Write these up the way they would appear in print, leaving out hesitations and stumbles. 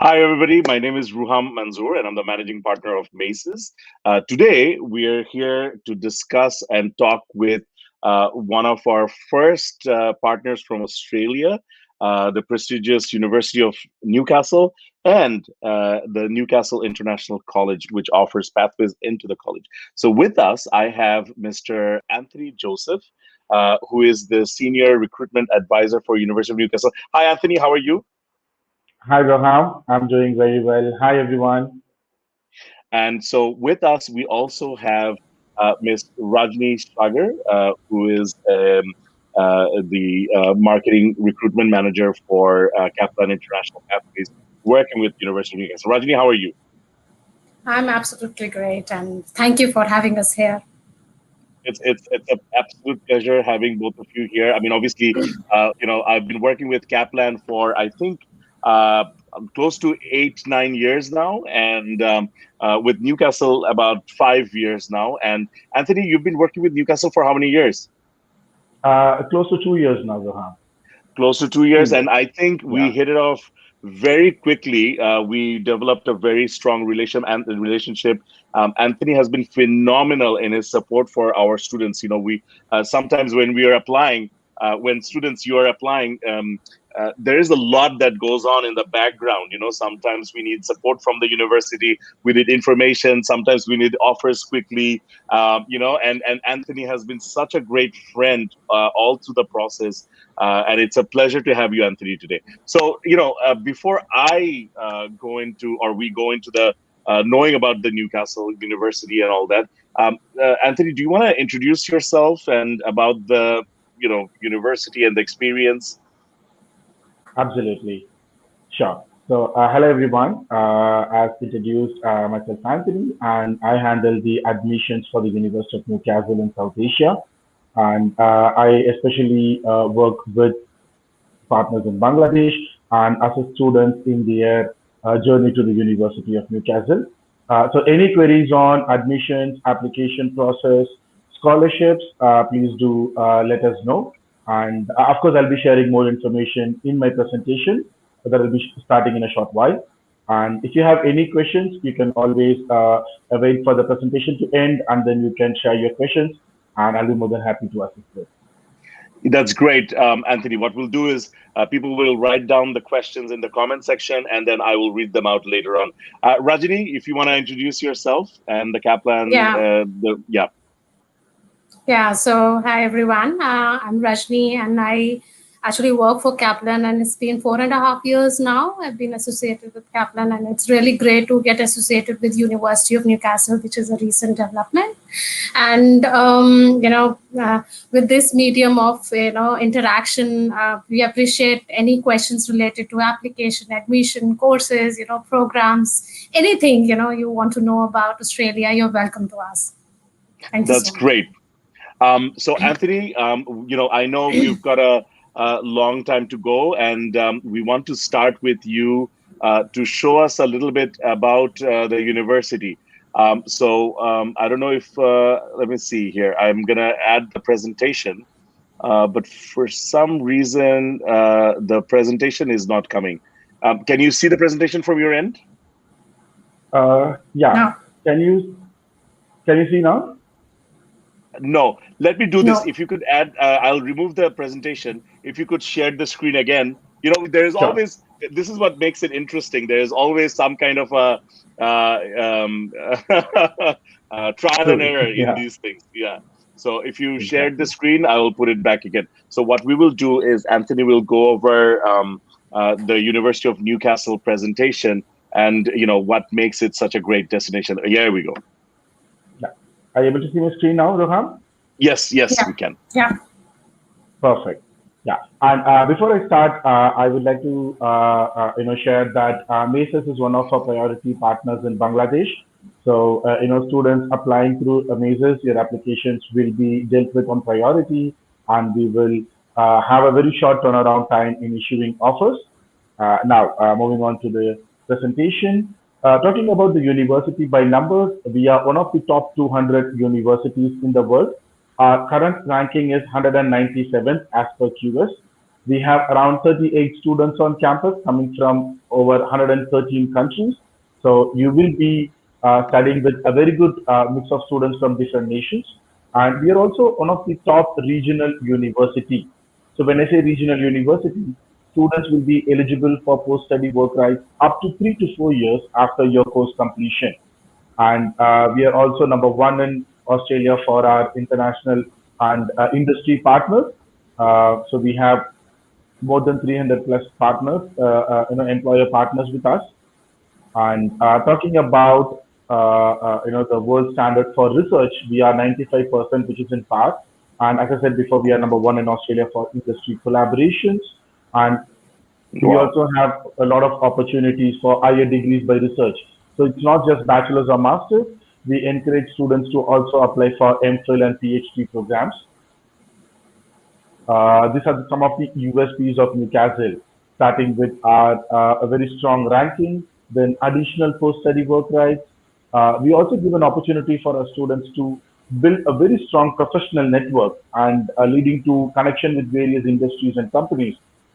Hi, everybody. My name is Ruham Manzoor, and I'm the managing partner of Maces. Today, we are here to discuss and talk with one of our first partners from Australia, the prestigious University of Newcastle, and the Newcastle International College, which offers pathways into the college. So, with us, I have Mr. Anthony Joseph, who is the senior recruitment advisor for University of Newcastle. Hi, Anthony. How are you? Hi, Roham. I'm doing very well. Hi, everyone. And so with us, we also have Ms. Rajni Sagar, who is the marketing recruitment manager for Kaplan International Pathways, working with University of Newcastle. Rajni, how are you? I'm absolutely great, and thank you for having us here. It's an absolute pleasure having both of you here. I mean, obviously, I've been working with Kaplan for, I think, close to 8-9 years now, and with Newcastle about 5 years now. And Anthony, you've been working with Newcastle for how many years? Close to 2 years now, Roham. Close to 2 years, and I think we hit it off very quickly. We developed a very strong relationship. Anthony has been phenomenal in his support for our students. You know, we sometimes when we are applying, when students you are applying, there is a lot that goes on in the background. You know, sometimes we need support from the university, we need information, sometimes we need offers quickly, and Anthony has been such a great friend all through the process. And it's a pleasure to have you, Anthony, today. So, before I we go into the knowing about the Newcastle University and all that, Anthony, do you want to introduce yourself and about the university and the experience? Absolutely. Sure. So, hello, everyone. As introduced, myself, Anthony, and I handle the admissions for the University of Newcastle in South Asia. And I especially work with partners in Bangladesh and assist students in their journey to the University of Newcastle. So any queries on admissions, application process, scholarships, please do let us know. And of course, I'll be sharing more information in my presentation that will be starting in a short while. And if you have any questions, you can always wait for the presentation to end, and then you can share your questions, and I'll be more than happy to assist you. That's great, Anthony. What we'll do is people will write down the questions in the comment section, and then I will read them out later on. Rajini, if you want to introduce yourself and the Kaplan. Yeah, so hi, everyone. I'm Rajni, and I actually work for Kaplan, and it's been 4.5 years now. I've been associated with Kaplan, and it's really great to get associated with University of Newcastle, which is a recent development. And with this medium of interaction, we appreciate any questions related to application, admission, courses, programs, anything you want to know about Australia. You're welcome to us. Thank you. That's great. So Anthony, I know we've got a long time to go, and we want to start with you to show us a little bit about the university. I don't know if, let me see here. I'm going to add the presentation, but for some reason, the presentation is not coming. Can you see the presentation from your end? Yeah. No. Can you see now? No, let me do this. If you could add, I'll remove the presentation. If you could share the screen again, there's always, this is what makes it interesting. There's always some kind of a trial and error in these things. Yeah. So if you shared the screen, I will put it back again. So what we will do is Anthony will go over the University of Newcastle presentation and, what makes it such a great destination. Here we go. Are you able to see my screen now, Roham? Yes, we can. Yeah. Perfect. Yeah, and before I start, I would like to share that MESIS is one of our priority partners in Bangladesh. So students applying through MESIS, your applications will be dealt with on priority, and we will have a very short turnaround time in issuing offers. Now, moving on to the presentation. Talking about the university by numbers, we are one of the top 200 universities in the world. Our current ranking is 197th as per QS. We have around 38 students on campus coming from over 113 countries. So you will be studying with a very good mix of students from different nations. And we are also one of the top regional university. So when I say regional university, students will be eligible for post-study work rights up to 3 to 4 years after your course completion. And we are also number one in Australia for our international and industry partners. So we have more than 300 plus partners, employer partners with us. And talking about the world standard for research, we are 95%, which is in par. And as I said before, we are number one in Australia for industry collaborations. And we Wow. also have a lot of opportunities for higher degrees by research. So it's not just bachelor's or master's. We encourage students to also apply for MPhil and PhD programs. These are some of the USPs of Newcastle, starting with our a very strong ranking, then additional post-study work rights. We also give an opportunity for our students to build a very strong professional network and leading to connection with various industries and companies.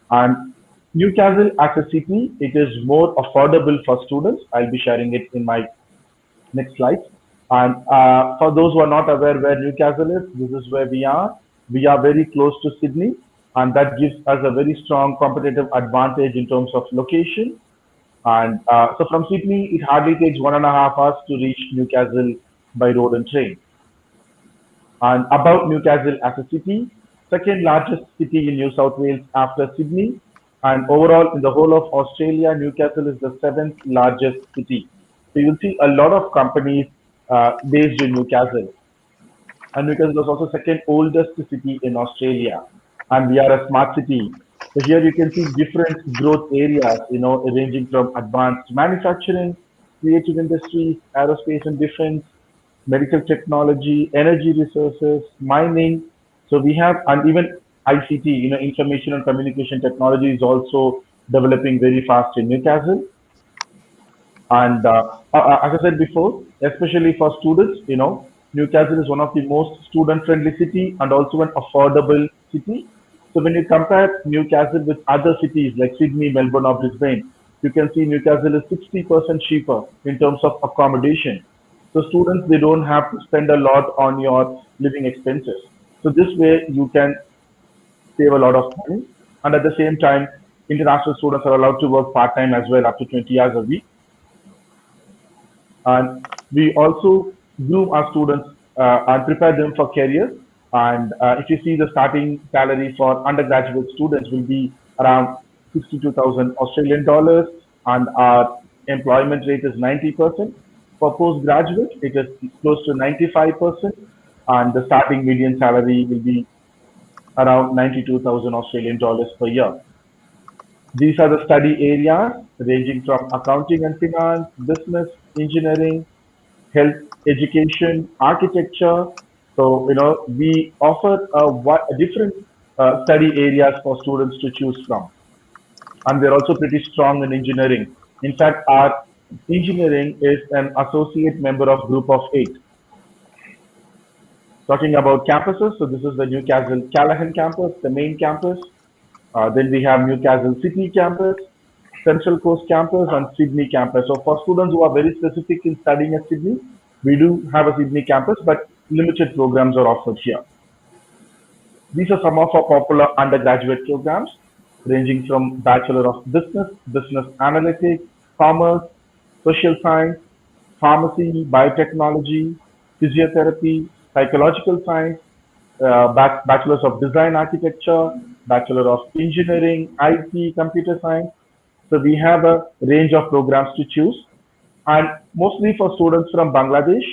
And Newcastle as a city, it is more affordable for students. I'll be sharing it in my next slide. And for those who are not aware where Newcastle is, this is where we are. We are very close to Sydney, and that gives us a very strong competitive advantage in terms of location. And so from Sydney, it hardly takes 1.5 hours to reach Newcastle by road and train. And about Newcastle as a city, second largest city in New South Wales after Sydney. And overall, in the whole of Australia, Newcastle is the seventh largest city. So you'll see a lot of companies based in Newcastle. And Newcastle is also second oldest city in Australia. And we are a smart city. So here you can see different growth areas, ranging from advanced manufacturing, creative industries, aerospace and defense, medical technology, energy resources, mining. So we have, and even ICT, information and communication technology is also developing very fast in Newcastle. And as I said before, especially for students, Newcastle is one of the most student-friendly city and also an affordable city. So when you compare Newcastle with other cities like Sydney, Melbourne, or Brisbane, you can see Newcastle is 60% cheaper in terms of accommodation. So students, they don't have to spend a lot on your living expenses. So this way you can save a lot of money. And at the same time, international students are allowed to work part-time as well, up to 20 hours a week. And we also groom our students and prepare them for career. And if you see the starting salary for undergraduate students will be around 62,000 Australian dollars, and our employment rate is 90%. For postgraduate, it is close to 95%, and the starting median salary will be around 92,000 Australian dollars per year. These are the study areas ranging from accounting and finance, business, engineering, health, education, architecture. So, we offer a different study areas for students to choose from. And we're also pretty strong in engineering. In fact, our engineering is an associate member of group of 8. Talking about campuses, so this is the Newcastle Callahan campus, the main campus. Then we have Newcastle City campus, Central Coast campus, and Sydney campus. So for students who are very specific in studying at Sydney, we do have a Sydney campus, but limited programs are offered here. These are some of our popular undergraduate programs, ranging from Bachelor of Business, Business Analytics, Commerce, Social Science, Pharmacy, Biotechnology, Physiotherapy, Psychological Science, Bachelor's of Design Architecture, Bachelor of Engineering, IT, Computer Science. So we have a range of programs to choose, and mostly for students from Bangladesh,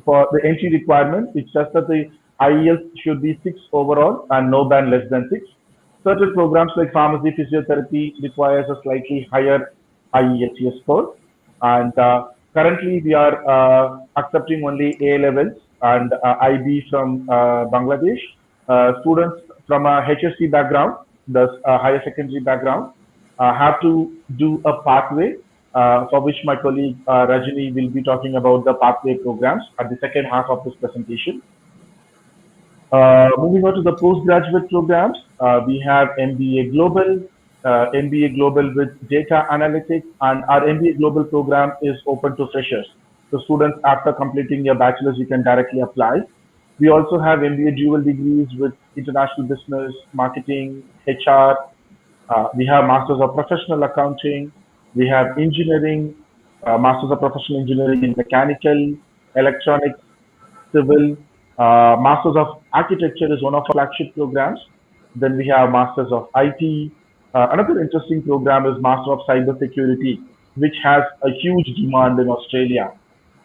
for the entry requirement, it's just that the IELTS should be 6 overall and no band less than 6. Certain programs like pharmacy, physiotherapy requires a slightly higher IELTS score. And currently we are accepting only A levels and IB from Bangladesh. Students from a HSC background, thus a higher secondary background, have to do a pathway for which my colleague Rajini will be talking about the pathway programs at the second half of this presentation. Moving on to the postgraduate programs, we have MBA Global with data analytics, and our MBA Global program is open to freshers. So students after completing their bachelor's, you can directly apply. We also have MBA dual degrees with international business, marketing, HR. We have Masters of Professional Accounting. We have engineering, Masters of Professional Engineering in Mechanical, Electronics, Civil. Masters of Architecture is one of our flagship programs. Then we have Masters of IT. Another interesting program is Master of Cybersecurity, which has a huge demand in Australia.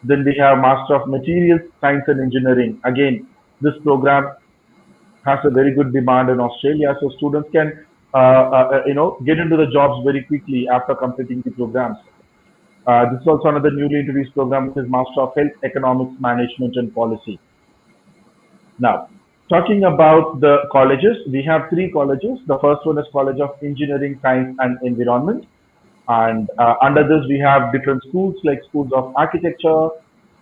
Then we have Master of Materials Science and Engineering. Again, this program has a very good demand in Australia, so students can get into the jobs very quickly after completing the programs. This is also another newly introduced program, which is Master of Health Economics Management and Policy. Now, talking about the colleges, we have three colleges. The first one is College of Engineering, Science and Environment. And under this, we have different schools like schools of architecture,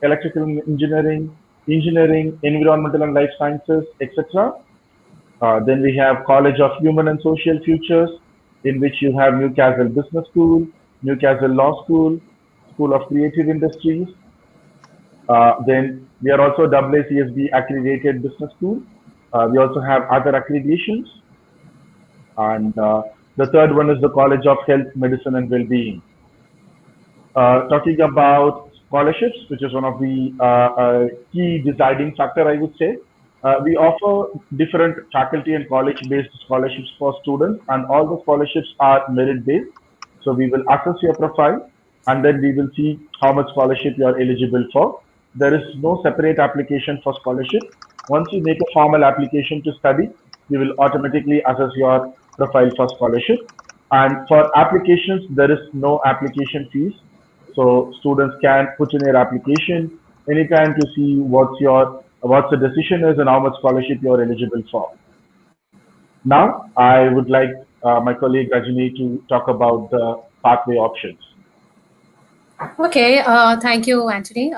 electrical engineering, engineering, environmental and life sciences, etc. Then we have College of Human and Social Futures, in which you have Newcastle Business School, Newcastle Law School, School of Creative Industries. Then we are also AACSB accredited business school. We also have other accreditations. And the third one is the College of Health, Medicine and Wellbeing. Talking about scholarships, which is one of the key deciding factor, I would say. We offer different faculty and college-based scholarships for students, and all the scholarships are merit-based. So we will assess your profile, and then we will see how much scholarship you are eligible for. There is no separate application for scholarship. Once you make a formal application to study, we will automatically assess your profile for scholarship. And for applications, there is no application fees. So students can put in their application anytime to see what the decision is and how much scholarship you are eligible for. Now, I would like my colleague Rajini to talk about the pathway options. Okay, thank you, Anthony.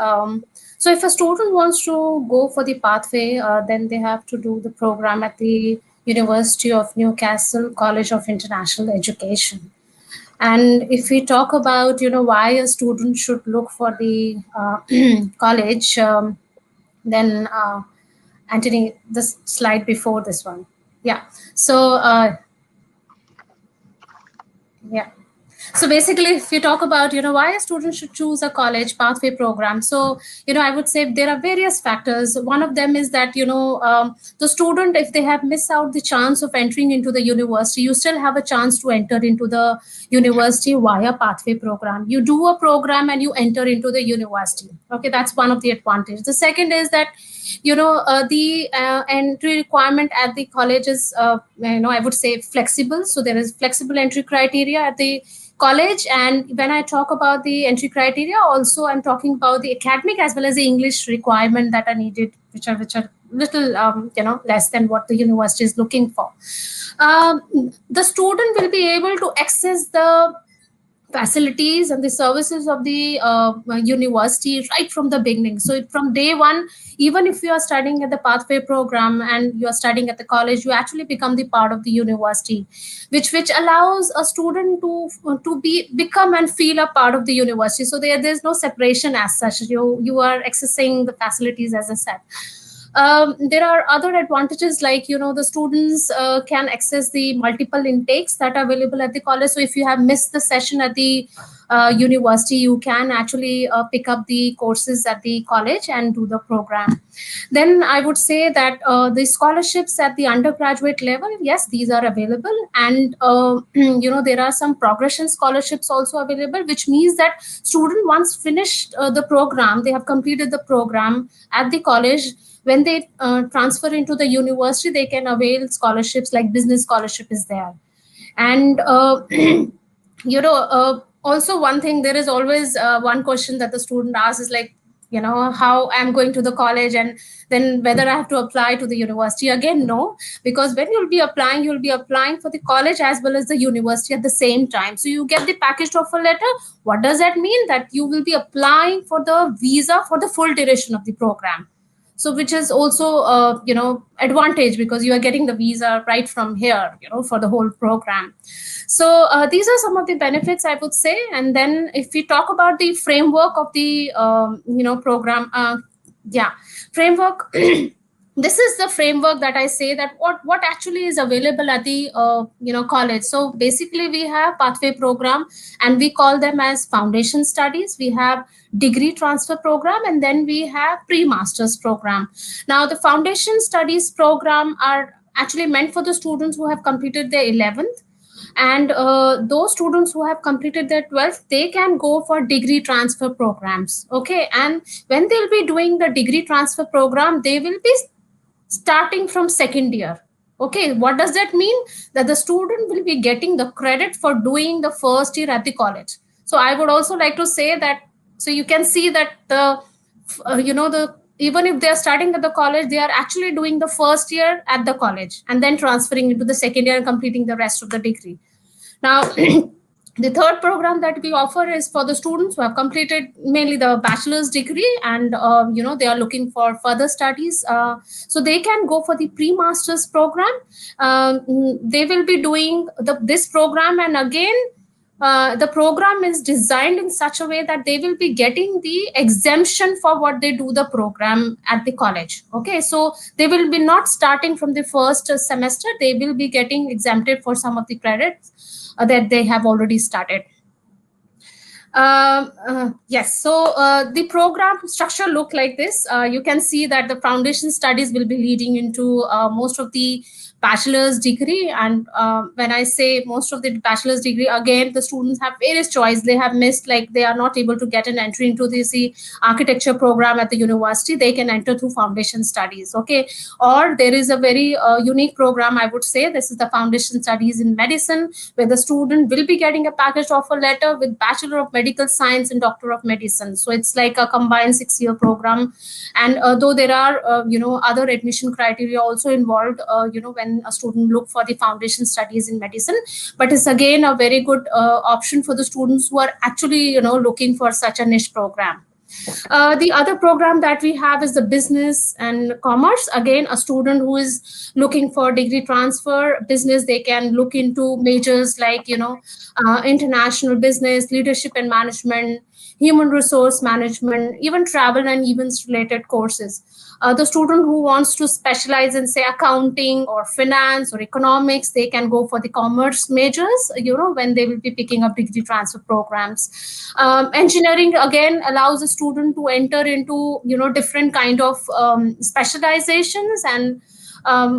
So if a student wants to go for the pathway, then they have to do the program at the University of Newcastle College of International Education. And if we talk about, why a student should look for the college, then Anthony, the slide before this one. Yeah. So, yeah. So basically, if you talk about, why a student should choose a college pathway program. So, I would say there are various factors. One of them is that, the student, if they have missed out the chance of entering into the university, you still have a chance to enter into the university via pathway program. You do a program and you enter into the university. Okay, that's one of the advantages. The second is that, the entry requirement at the college is, I would say flexible. So there is flexible entry criteria at the college. And when I talk about the entry criteria, also I'm talking about the academic as well as the English requirement that are needed, which are little less than what the university is looking for. The student will be able to access the facilities and the services of the university right from the beginning. So from day one, even if you are studying at the pathway program and you are studying at the college, you actually become the part of the university, which allows a student to become and feel a part of the university. So there's no separation as such. You are accessing the facilities, as I said. There are other advantages like, the students can access the multiple intakes that are available at the college. So if you have missed the session at the university, you can actually pick up the courses at the college and do the program. Then I would say that the scholarships at the undergraduate level, yes, these are available. And, there are some progression scholarships also available, which means that student once finished the program, they have completed the program at the college, when they transfer into the university, they can avail scholarships like business scholarship is there. And also one thing, there is always one question that the student asks is like, how I'm going to the college, and then whether I have to apply to the university. Again, no, because when you'll be applying for the college as well as the university at the same time. So you get the packaged offer letter. What does that mean? That you will be applying for the visa for the full duration of the program. So which is also advantage, because you are getting the visa right from here, for the whole program. So these are some of the benefits, I would say. And then if we talk about the framework of the program, framework. This is the framework that I say that what actually is available at the college. So basically we have pathway program, and we call them as foundation studies. We have degree transfer program, and then we have pre-masters program. Now the foundation studies program are actually meant for the students who have completed their 11th, and those students who have completed their 12th, they can go for degree transfer programs. Okay, and when they'll be doing the degree transfer program, they will be starting from second year. Okay, what does that mean? That the student will be getting the credit for doing the first year at the college. So I would also like to say that, so you can see that the even if they are starting at the college, they are actually doing the first year at the college and then transferring into the second year and completing the rest of the degree. Now, the third program that we offer is for the students who have completed mainly the bachelor's degree, and they are looking for further studies. So they can go for the pre-masters program. They will be doing this program, and again, the program is designed in such a way that they will be getting the exemption for what they do the program at the college. Okay, so they will be not starting from the first semester. They will be getting exempted for some of the credits that they have already started. Yes, so the program structure look like this. You can see that the foundation studies will be leading into most of the bachelor's degree. And when I say most of the bachelor's degree, again, the students have various choice. They have missed, like they are not able to get an entry into the architecture program at the university. They can enter through foundation studies. Okay, or there is a very unique program, I would say. This is the foundation studies in medicine, where the student will be getting a package offer letter with Bachelor of Medical Science and Doctor of Medicine. So it's like a combined 6-year program. And though there are other admission criteria also involved when a student look for the foundation studies in medicine, but it's again a very good option for the students who are actually looking for such a niche program. The other program that we have is the business and commerce. Again, a student who is looking for degree transfer business, they can look into majors like international business, leadership and management, human resource management, even travel and events related courses. The student who wants to specialize in, say, accounting or finance or economics, they can go for the commerce majors, when they will be picking up degree transfer programs. Engineering, again, allows a student to enter into, different kind of specializations. And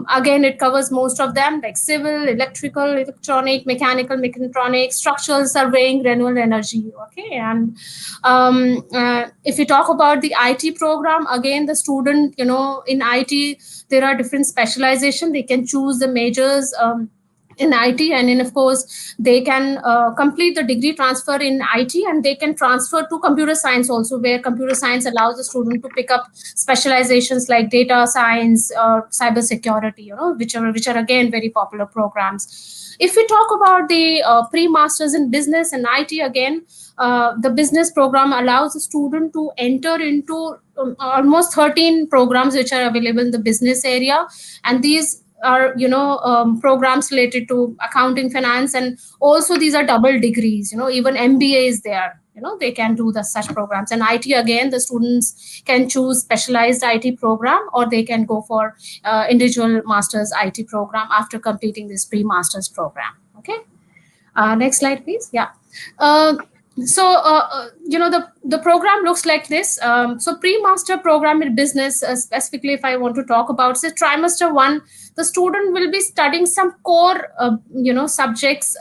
again, it covers most of them, like civil, electrical, electronic, mechanical, mechatronics, structural, surveying, renewable energy. Okay, and if we talk about the IT program, again, the student, in IT, there are different specialization. They can choose the majors in IT, and then of course they can complete the degree transfer in IT, and they can transfer to computer science also, where computer science allows the student to pick up specializations like data science or cyber security, which are again very popular programs. If we talk about the pre-masters in business and IT, again, the business program allows a student to enter into almost 13 programs which are available in the business area, and these are programs related to accounting, finance, and also these are double degrees. Even MBA is there. They can do such programs. And IT, again, the students can choose specialized IT program, or they can go for individual master's IT program after completing this pre-master's program. Okay. Next slide, please. Yeah. The program looks like this. So pre-master program in business, specifically if I want to talk about, so trimester 1, the student will be studying some core subjects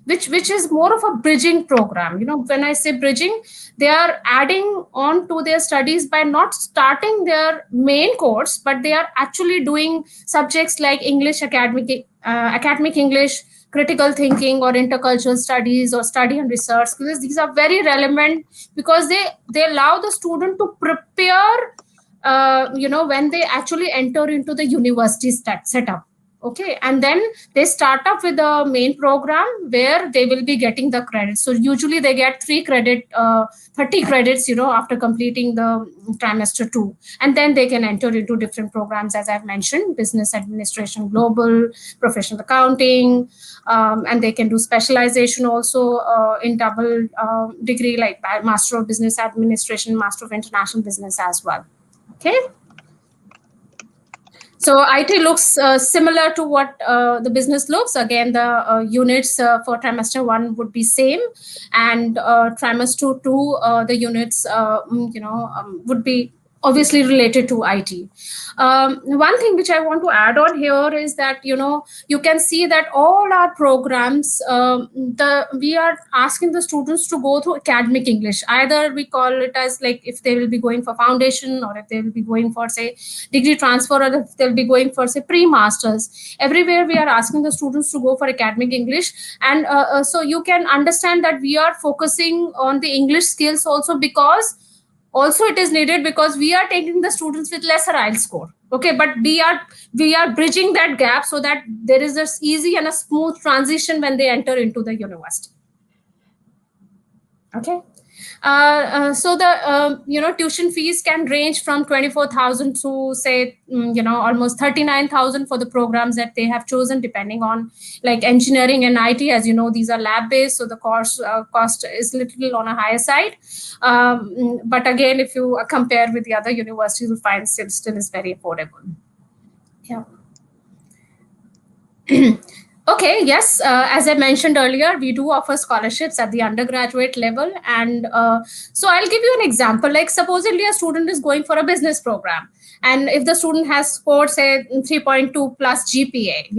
which is more of a bridging program. When I say bridging, they are adding on to their studies by not starting their main course, but they are actually doing subjects like English, academic English, critical thinking, or intercultural studies, or study and research skills. These are very relevant because they allow the student to prepare when they actually enter into the university setup. Okay, and then they start up with a main program where they will be getting the credits. So usually they get 30 credits, after completing the trimester 2, and then they can enter into different programs, as I've mentioned: business administration, global, professional accounting, and they can do specialization also in double degree, like Master of Business Administration, Master of International Business as well. Okay. So IT looks similar to what the business looks. Again, the units for trimester 1 would be same, and trimester 2, the units would be obviously related to IT. One thing which I want to add on here is that you can see that all our programs, we are asking the students to go through academic English. Either we call it as like if they will be going for foundation, or if they will be going for say degree transfer, or if they'll be going for say pre-masters. Everywhere we are asking the students to go for academic English, and so you can understand that we are focusing on the English skills also, because also it is needed because we are taking the students with lesser IELTS score. Okay, but we are bridging that gap so that there is this easy and a smooth transition when they enter into the university. Okay. So the tuition fees can range from 24,000 to say almost 39,000 for the programs that they have chosen, depending on like engineering and IT. As you know, these are lab based, so the cost is little on a higher side. But again, if you compare with the other universities, you'll find still is very affordable. Yeah. Okay, yes. As I mentioned earlier, we do offer scholarships at the undergraduate level. And so I'll give you an example. Like supposedly a student is going for a business program. And if the student has scored, say, 3.2 plus GPA,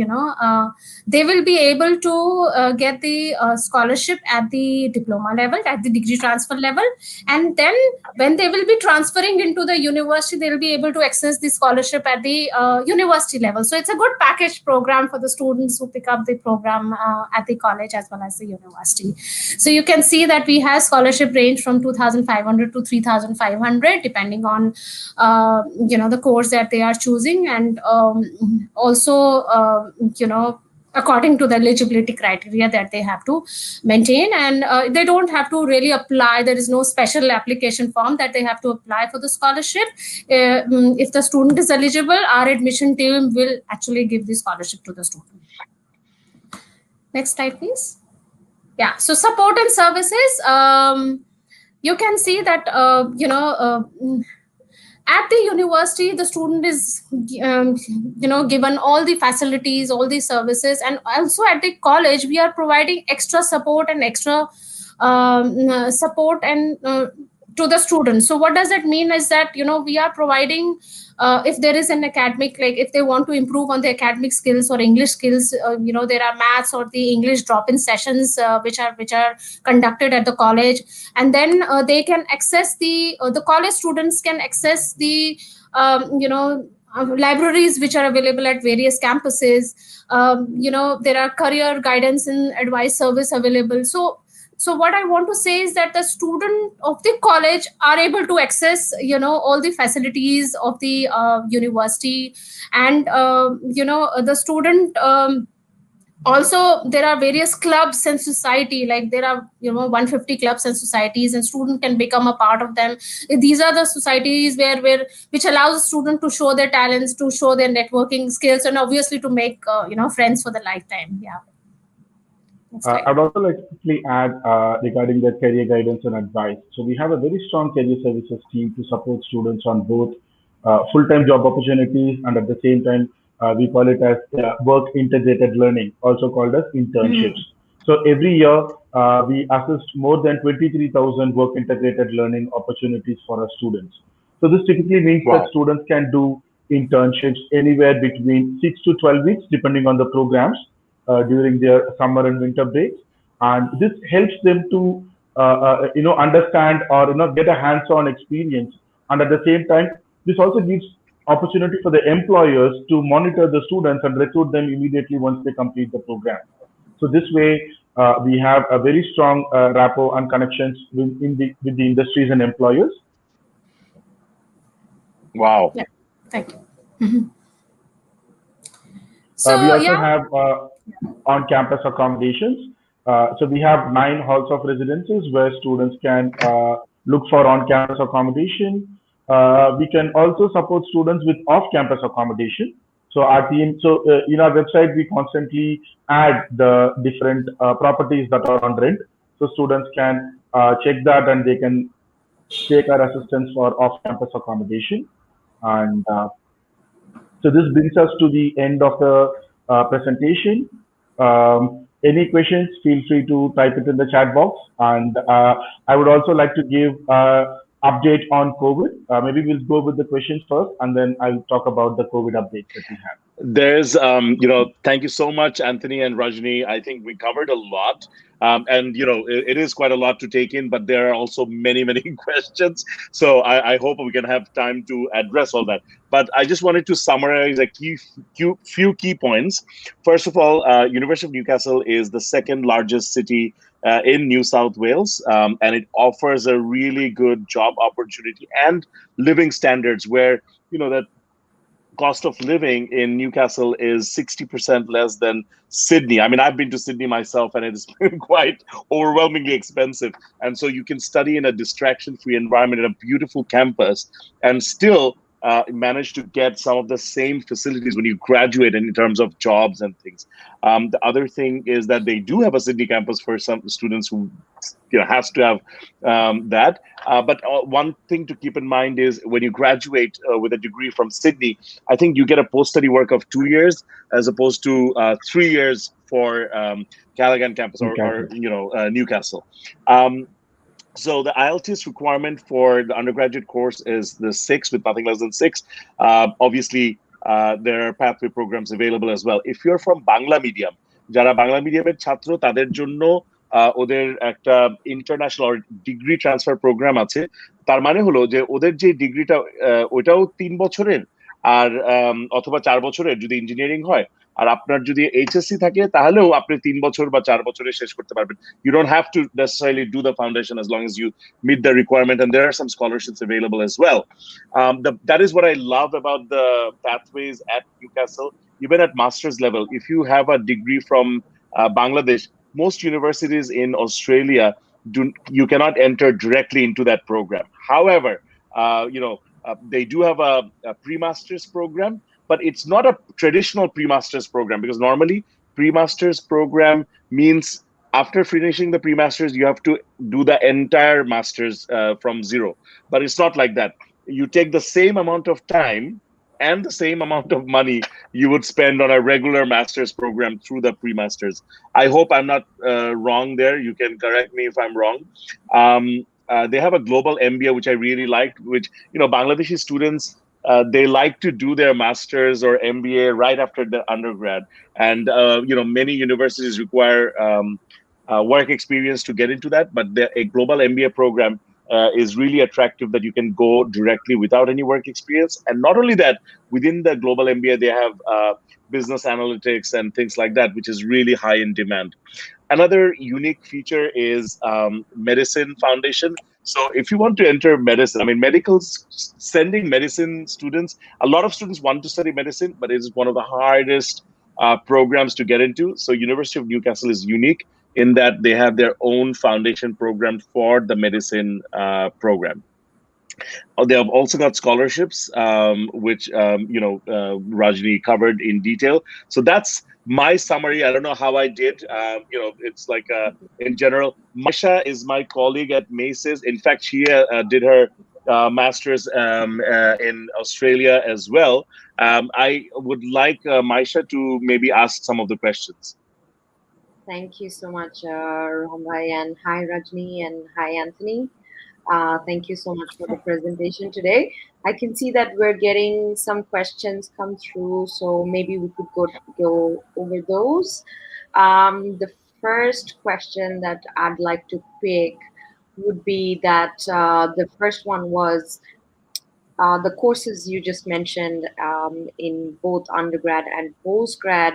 they will be able to get the scholarship at the diploma level, at the degree transfer level. And then when they will be transferring into the university, they will be able to access the scholarship at the university level. So it's a good package program for the students who pick up the program at the college as well as the university. So you can see that we have scholarship range from 2,500 to 3,500, depending on the course that they are choosing, and also according to the eligibility criteria that they have to maintain. And they don't have to really apply. There is no special application form that they have to apply for the scholarship. If the student is eligible, our admission team will actually give the scholarship to the student. Next slide, please. Yeah, so support and services. You can see that, at the university, the student is, given all the facilities, all the services, and also at the college, we are providing extra support and extra support and to the students. So what does that mean is that, we are providing, if there is an academic, like if they want to improve on the academic skills or English skills, there are maths or the English drop-in sessions which are conducted at the college, and then they can access the college students can access the libraries which are available at various campuses. There are career guidance and advice service available. So what I want to say is that the student of the college are able to access, all the facilities of the university, and the student. Also, there are various clubs and society, like there are 150 clubs and societies, and student can become a part of them. These are the societies which allows a student to show their talents, to show their networking skills, and obviously to make friends for the lifetime. Yeah. I'd also like to quickly add regarding the career guidance and advice. So we have a very strong career services team to support students on both full-time job opportunities, and at the same time, we call it as work integrated learning, also called as internships. So every year, we assist more than 23,000 work integrated learning opportunities for our students. So this typically means that students can do internships anywhere between 6 to 12 weeks, depending on the programs, during their summer and winter breaks. and this helps them to understand or get a hands-on experience. And at the same time, this also gives opportunity for the employers to monitor the students and recruit them immediately once they complete the program. So this way, we have a very strong rapport and connections with the industries and employers. Wow. Yeah, thank you. We So also yeah, have on-campus accommodations. So we have 9 halls of residences where students can look for on-campus accommodation. We can also support students with off-campus accommodation. So our team, so in our website, we constantly add the different properties that are on rent. So students can check that and they can take our assistance for off-campus accommodation. And so this brings us to the end of the presentation. Any questions, feel free to type it in the chat box. And I would also like to give update on COVID. Maybe we'll go with the questions first, and then I'll talk about the COVID updates that we have. There's, thank you so much, Anthony and Rajni. I think we covered a lot. And, it is quite a lot to take in, but there are also many, many questions. So I hope we can have time to address all that. But I just wanted to summarize a few key points. First of all, University of Newcastle is the second largest city in New South Wales, and it offers a really good job opportunity and living standards where, that cost of living in Newcastle is 60% less than Sydney. I mean, I've been to Sydney myself and it has been quite overwhelmingly expensive. And so you can study in a distraction-free environment in a beautiful campus and still manage to get some of the same facilities when you graduate in terms of jobs and things. The other thing is that they do have a Sydney campus for some students who has to have that. But one thing to keep in mind is when you graduate with a degree from Sydney, I think you get a post-study work of 2 years as opposed to 3 years for Callaghan campus or Newcastle. So the IELTS requirement for the undergraduate course is the 6 with nothing less than 6. Obviously, there are pathway programs available as well. If you're from Bangla medium, যারা বাংলা মিডিয়ামের ছাত্র তাদের জন্য ওদের একটা international degree transfer programme আছে। তার মানে হলো যে ওদের যে ডিগ্রিটা ওটাও 3 বছরের আর অথবা 4 বছরের যদি ইঞ্জিনিয়ারিং হয়, আর আপনার যদি এইচএসসি থাকে তাহলেও আপনি 3 বছর বা 4 বছরে শেষ করতে পারবেন। You don't have to necessarily do the foundation as long as you meet the requirement, and there are some scholarships available as well. That is what I love about the pathways at Newcastle. Even at master's level, if you have a degree from Bangladesh, most universities in Australia you cannot enter directly into that program. However, they do have a pre-master's program, but it's not a traditional pre-master's program because normally pre-master's program means after finishing the pre-master's, you have to do the entire master's from zero. But it's not like that. You take the same amount of time and the same amount of money you would spend on a regular master's program through the pre-masters. I hope I'm not wrong there. You can correct me if I'm wrong. They have a global MBA, which I really liked, which, Bangladeshi students, they like to do their master's or MBA right after the undergrad. And, many universities require work experience to get into that, but a global MBA program is really attractive that you can go directly without any work experience. And not only that, within the global MBA, they have business analytics and things like that, which is really high in demand. Another unique feature is medicine foundation. So if you want to enter medicine, I mean, sending medicine students, a lot of students want to study medicine, but it is one of the hardest programs to get into. So University of Newcastle is unique in that they have their own foundation program for the medicine program. They have also got scholarships, which Rajni covered in detail. So that's my summary. I don't know how I did. It's like in general. Maisha is my colleague at Maces. In fact, she did her master's in Australia as well. I would like Maisha to maybe ask some of the questions. Thank you so much, Rohambhai, and hi Rajni and hi Anthony. Thank you so much for the presentation today. I can see that we're getting some questions come through, so maybe we could go over those. The first question that I'd like to pick would be that the first one was the courses you just mentioned in both undergrad and postgrad,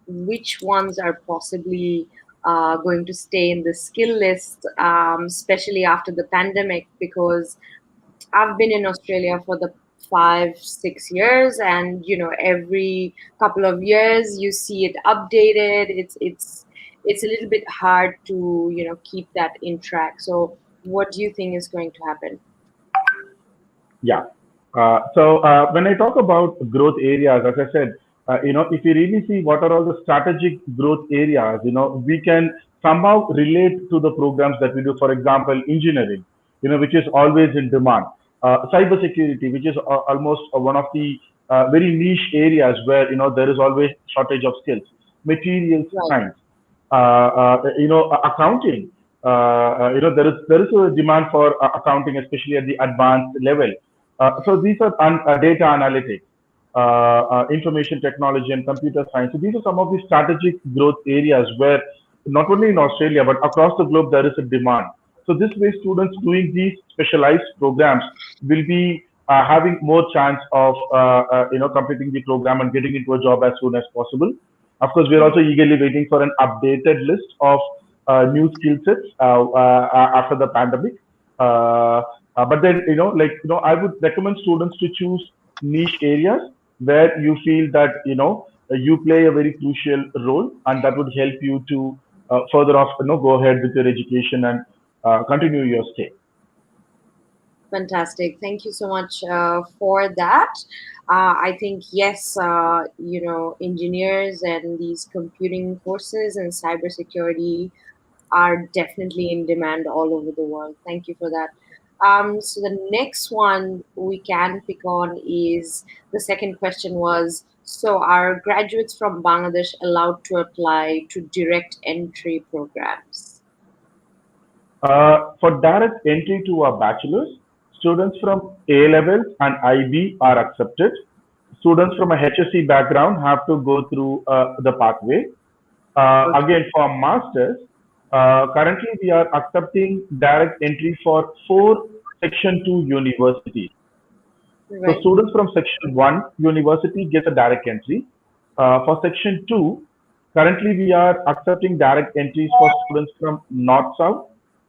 which ones are possibly going to stay in the skill list, especially after the pandemic? Because I've been in Australia for the 5-6 years, and every couple of years you see it updated. It's a little bit hard to keep that in track. So, what do you think is going to happen? Yeah. When I talk about growth areas, as I said, if you really see what are all the strategic growth areas, we can somehow relate to the programs that we do. For example, engineering, which is always in demand. Cybersecurity, which is almost one of the very niche areas where there is always shortage of skills. Materials Right. science, accounting. There is a demand for accounting, especially at the advanced level. So these are data analytics, information technology, and computer science. So these are some of the strategic growth areas where not only in Australia but across the globe there is a demand. So this way, students doing these specialized programs will be having more chance of completing the program and getting into a job as soon as possible. Of course, we are also eagerly waiting for an updated list of new skill sets after the pandemic. But then, I would recommend students to choose niche areas where you feel that, you play a very crucial role, and that would help you to further off, go ahead with your education and continue your stay. Fantastic. Thank you so much for that. I think, yes, engineers and these computing courses and cybersecurity are definitely in demand all over the world. Thank you for that. So the next one we can pick on is the second question was, so are graduates from Bangladesh allowed to apply to direct entry programs? For direct entry to a bachelor's, students from A levels and IB are accepted. Students from a HSC background have to go through the pathway. Okay. Again, for masters, currently we are accepting direct entry for 4 Section 2 universities. So Right. students from Section 1 university get a direct entry. For Section 2, currently we are accepting direct entries for students from North South,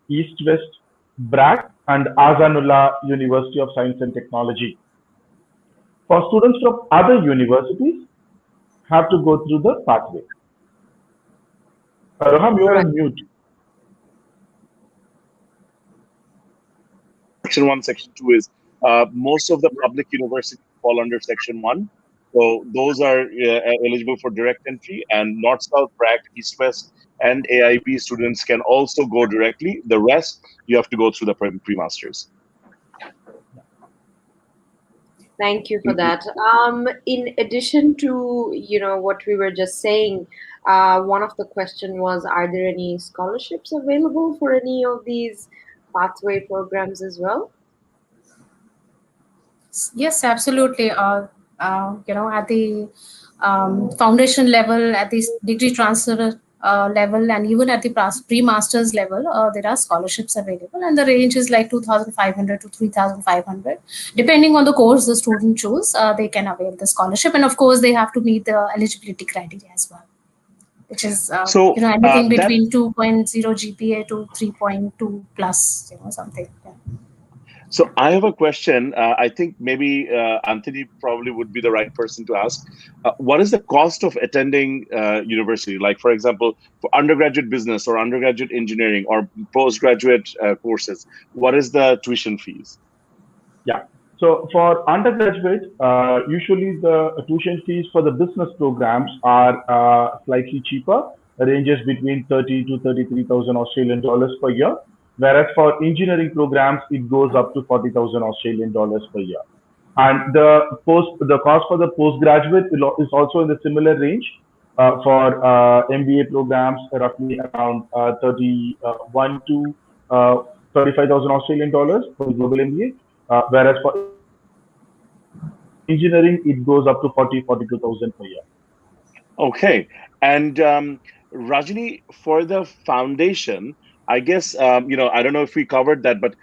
East West, BRAC, and Azanullah University of Science and Technology. For students from other universities, have to go through the pathway. Roham, you are Right. on mute. Section 1, Section 2 is most of the public universities fall under Section 1. So those are eligible for direct entry, and North South, BRAC, East West, and AIB students can also go directly. The rest, you have to go through the pre-masters. Thank you for that. In addition to what we were just saying, one of the question was, are there any scholarships available for any of these pathway programs as well? Yes, absolutely. At the foundation level, at the degree transfer level, and even at the pre-masters level, there are scholarships available, and the range is like 2,500 to 3,500, depending on the course the student choose. They can avail the scholarship, and of course, they have to meet the eligibility criteria as well, which is anything between 2.0 GPA to 3.2 plus, something. Yeah. So I have a question. I think maybe Anthony probably would be the right person to ask. What is the cost of attending university? Like, for example, for undergraduate business or undergraduate engineering or postgraduate courses, what is the tuition fees? Yeah. So for undergraduate, usually the tuition fees for the business programs are slightly cheaper, ranges between 30 to 33,000 Australian dollars per year. Whereas for engineering programs, it goes up to 40,000 Australian dollars per year. And the cost for the postgraduate is also in the similar range. For MBA programs, roughly around 31 to 35,000 Australian dollars for the global MBA. Whereas for engineering, it goes up to 42,000 per year. Okay. And Rajni, for the foundation, I guess, I don't know if we covered that, but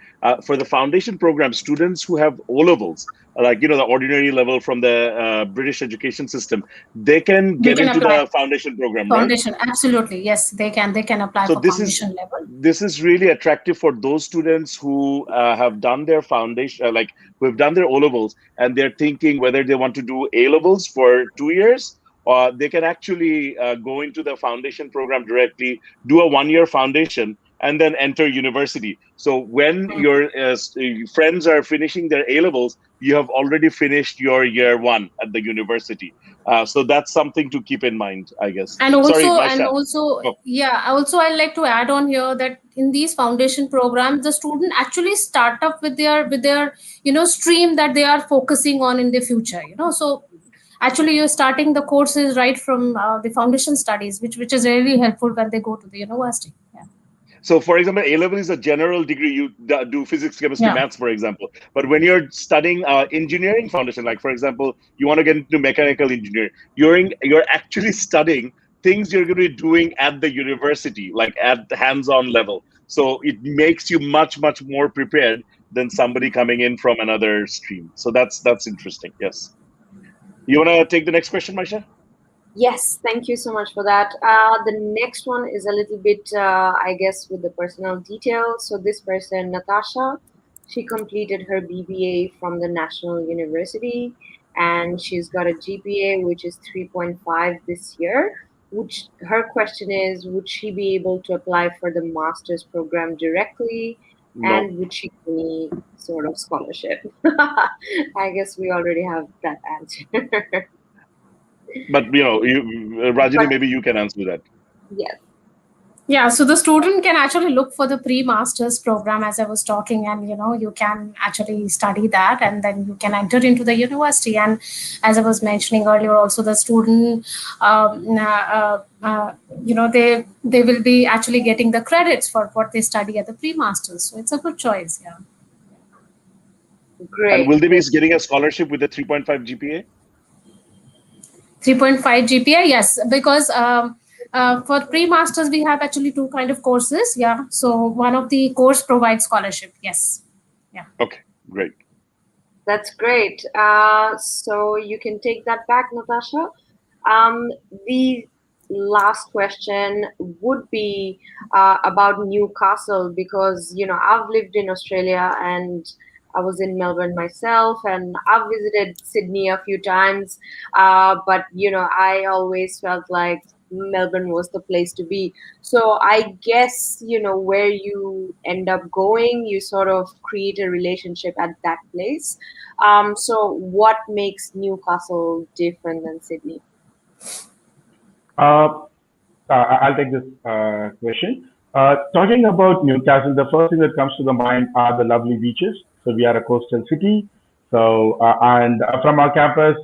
for the foundation program, students who have O levels, like, the ordinary level from the British education system, they can They get can into apply the foundation program, right? foundation. Absolutely, yes, they can. They can apply So for foundation level. this is really attractive for those students who have done their foundation, like who have done their O levels, and they're thinking whether they want to do A levels for 2 years, or they can actually go into the foundation program directly, do a 1 year foundation, and then enter university. So when your friends are finishing their A levels, you have already finished your year one at the university. So that's something to keep in mind, I guess. And Sorry, also, Maisha. Oh, yeah, also I like to add on here that in these foundation programs, the student actually start up with their stream that they are focusing on in the future. So actually you're starting the courses right from the foundation studies, which is really helpful when they go to the university. Yeah. so, for example, A level is a general degree. You do physics, chemistry, Yeah. maths, for example. But when you're studying engineering foundation, like for example, you want to get into mechanical engineering, you're actually studying things you're going to be doing at the university, like at the hands-on level. So it makes you much more prepared than somebody coming in from another stream. So that's interesting. Yes. You want to take the next question, Maisha? Yes, thank you so much for that. The next one is a little bit, I guess, with the personal details. So this person, Natasha, she completed her BBA from the National University, and she's got a GPA which is 3.5 this year. Which her question is, would she be able to apply for the master's program directly, No. and would she get any sort of scholarship? I guess we already have that answer. But Rajini, But maybe you can answer that. yes. Yeah, so the student can actually look for the pre-master's program as I was talking, and you can actually study that, and then you can enter into the university. And as I was mentioning earlier, also the student, they will be actually getting the credits for what they study at the pre-masters. So it's a good choice. Yeah. And Great, will they be great. getting a scholarship with a 3.5 GPA? 3.5 GPA, yes, because for pre-masters we have actually two kind of courses. Yeah, so one of the course provides scholarship. Yes. Yeah. Okay, great. That's great. So you can take that back, Natasha. The last question would be about Newcastle, because I've lived in Australia and I was in Melbourne myself, and I've visited Sydney a few times. But I always felt like Melbourne was the place to be. So I guess where you end up going, you sort of create a relationship at that place. So what makes Newcastle different than Sydney? Uh, I'll take this question. Talking about Newcastle, the first thing that comes to the mind are the lovely beaches. So we are a coastal city. So and from our campus,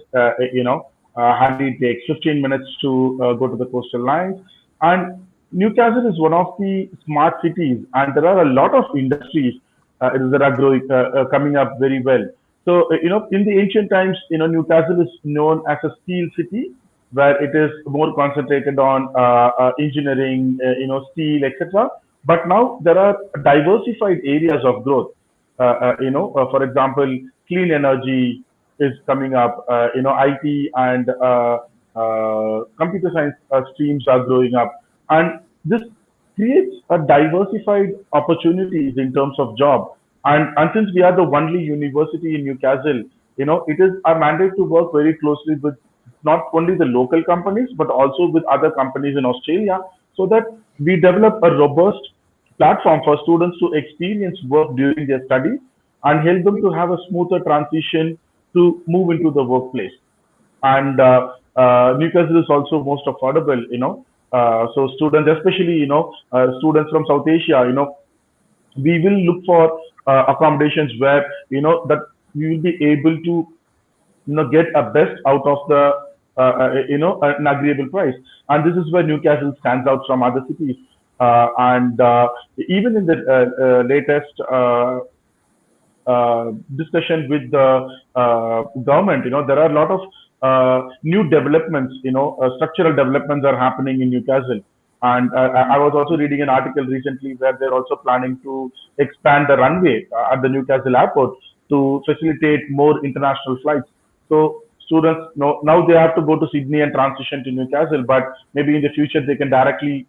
hardly takes 15 minutes to go to the coastal lines. And Newcastle is one of the smart cities, and there are a lot of industries that are growing, coming up very well. So in the ancient times, Newcastle is known as a steel city, where it is more concentrated on engineering, steel, etc. But now there are diversified areas of growth. For example, clean energy is coming up. IT and computer science streams are growing up, and this creates a diversified opportunities in terms of job. And since we are the only university in Newcastle, it is our mandate to work very closely with not only the local companies but also with other companies in Australia, so that we develop a robust platform for students to experience work during their studies and help them to have a smoother transition to move into the workplace. And Newcastle is also most affordable, so students, especially, students from South Asia, we will look for accommodations where, that we will be able to get a best out of the an agreeable price. And this is where Newcastle stands out from other cities. And even in the latest discussion with the government, there are a lot of new developments, structural developments are happening in Newcastle. And I was also reading an article recently where they're also planning to expand the runway at the Newcastle airport to facilitate more international flights. So students now they have to go to Sydney and transition to Newcastle, but maybe in the future they can directly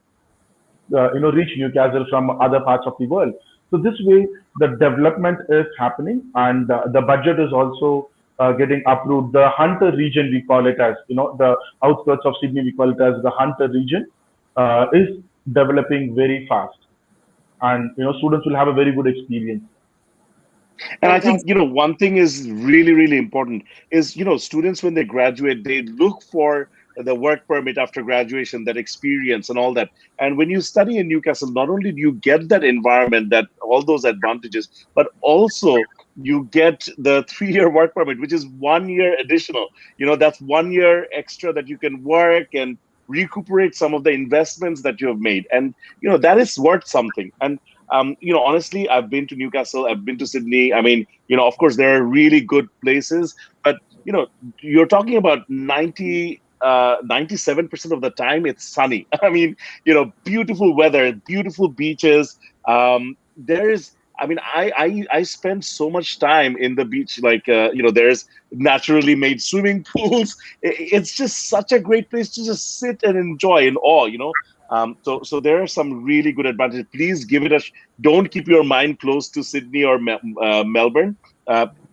reach Newcastle from other parts of the world. So this way, the development is happening, and the budget is also getting approved. The Hunter region, we call it as, the outskirts of Sydney, we call it as the Hunter region, is developing very fast, and students will have a very good experience. And I think, one thing is really, really important is, students, when they graduate, they look for the work permit after graduation, that experience and all that. And when you study in Newcastle, not only do you get that environment, that all those advantages, but also you get the 3-year work permit, which is 1 year additional. That's 1 year extra that you can work and recuperate some of the investments that you have made. And, that is worth something. And honestly, I've been to Newcastle, I've been to Sydney. I mean, of course, there are really good places, but, you're talking about 97% of the time it's sunny. I mean, beautiful weather, beautiful beaches. I spend so much time in the beach, like, there's naturally made swimming pools. It's just such a great place to just sit and enjoy in awe, So there are some really good advantages. Please give it don't keep your mind closed to Sydney or Melbourne.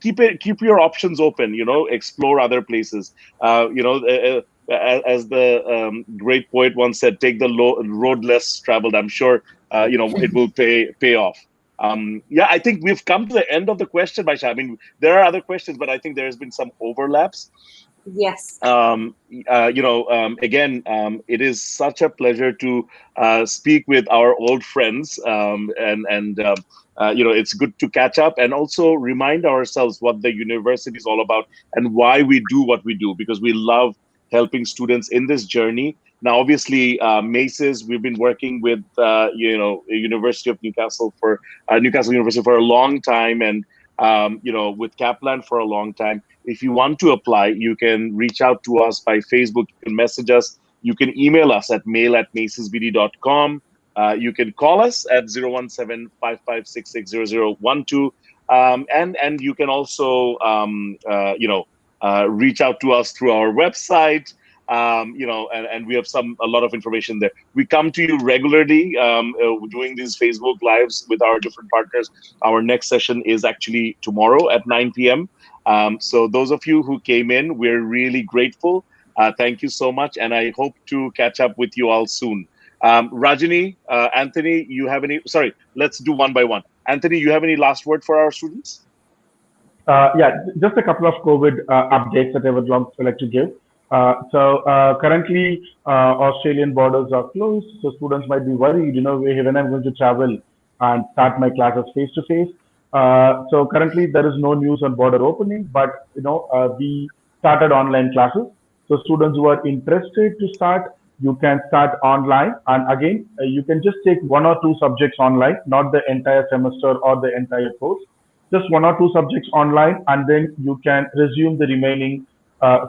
Keep your options open, explore other places. As the great poet once said, take the road less traveled. I'm sure, it will pay off. I think we've come to the end of the question, Baisha. I mean, there are other questions, but I think there's been some overlaps. Yes. Again, it is such a pleasure to speak with our old friends, it's good to catch up and also remind ourselves what the university is all about and why we do what we do, because we love helping students in this journey. Now, obviously, MACES, we've been working with, University of Newcastle Newcastle University for a long time, and with Kaplan for a long time. If you want to apply, you can reach out to us by Facebook. You can message us. You can email us at mail@macesbd.com. You can call us at 017-5566-0012. And you can also, reach out to us through our website. And we have a lot of information there. We come to you regularly, doing these Facebook Lives with our different partners. Our next session is actually tomorrow at 9 p.m. So those of you who came in, we're really grateful. Thank you so much. And I hope to catch up with you all soon. Rajini, Anthony, you have any? Sorry, let's do one by one. Anthony, you have any last word for our students? Just a couple of COVID updates that I would like to give. Currently, Australian borders are closed, so students might be worried, when I'm going to travel and start my classes face to face. So currently, there is no news on border opening, but we started online classes. So students who are interested to start, you can start online, and again, you can just take 1 or 2 subjects online, not the entire semester or the entire course. Just 1 or 2 subjects online, and then you can resume the remaining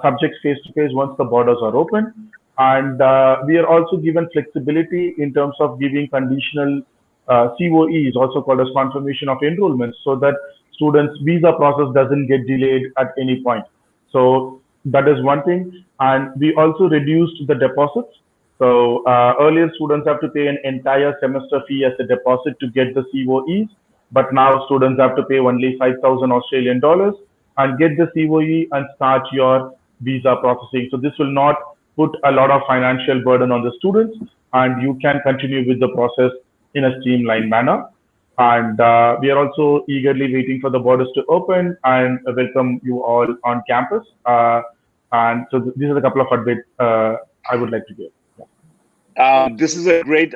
subjects face to face once the borders are open. And we are also given flexibility in terms of giving conditional COEs, also called as confirmation of enrollment, so that students' visa process doesn't get delayed at any point. So that is one thing. And we also reduced the deposits. So earlier students have to pay an entire semester fee as a deposit to get the COEs, but now students have to pay only 5,000 Australian dollars and get the COE and start your visa processing. So this will not put a lot of financial burden on the students, and you can continue with the process in a streamlined manner. And we are also eagerly waiting for the borders to open and welcome you all on campus. And so these are a couple of updates I would like to give. This is a great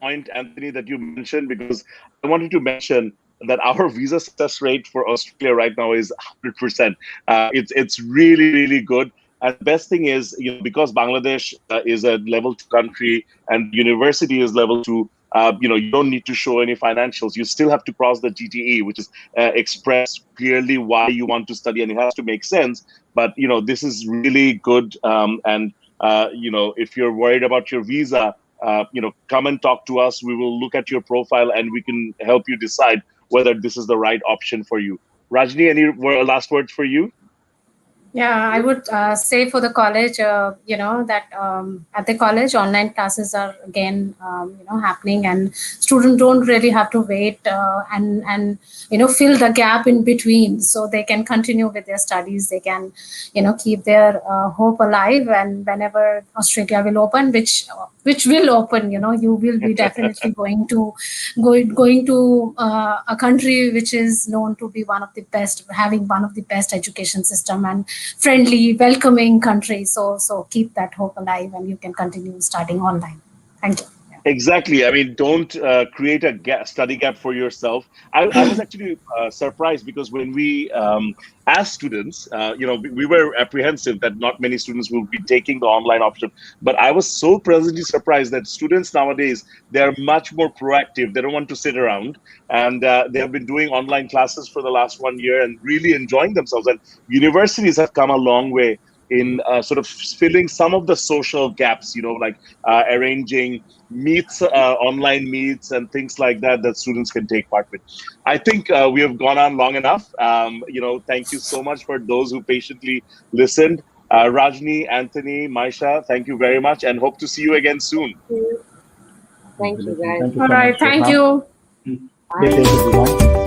point, Anthony, that you mentioned, because I wanted to mention that our visa success rate for Australia right now is 100%. It's really, really good. And the best thing is, because Bangladesh is a level 2 country and university is level 2, you don't need to show any financials. You still have to cross the GTE, which is express clearly why you want to study, and it has to make sense. But, this is really good. If you're worried about your visa, come and talk to us. We will look at your profile and we can help you decide whether this is the right option for you. Rajni, any last words for you? Yeah, I would say for the college, that at the college, online classes are again, happening, and students don't really have to wait and fill the gap in between, so they can continue with their studies. They can, keep their hope alive, and whenever Australia will open, which will open, you will be definitely going to a country which is known to be one of the best, having one of the best education system and friendly, welcoming country. So keep that hope alive, and you can continue studying online. Thank you. Exactly. I mean, don't create a study gap for yourself. I was actually surprised because when we asked students, we were apprehensive that not many students will be taking the online option. But I was so pleasantly surprised that students nowadays, they're much more proactive. They don't want to sit around, and they have been doing online classes for the last 1 year and really enjoying themselves. And universities have come a long way in sort of filling some of the social gaps, like arranging meets, online meets, and things like that students can take part with. I think we have gone on long enough. Thank you so much for those who patiently listened. Rajni, Anthony, Maisha, thank you very much, and hope to see you again soon. Thank you, guys. Thank you All so right, much, thank you. Good day, everyone.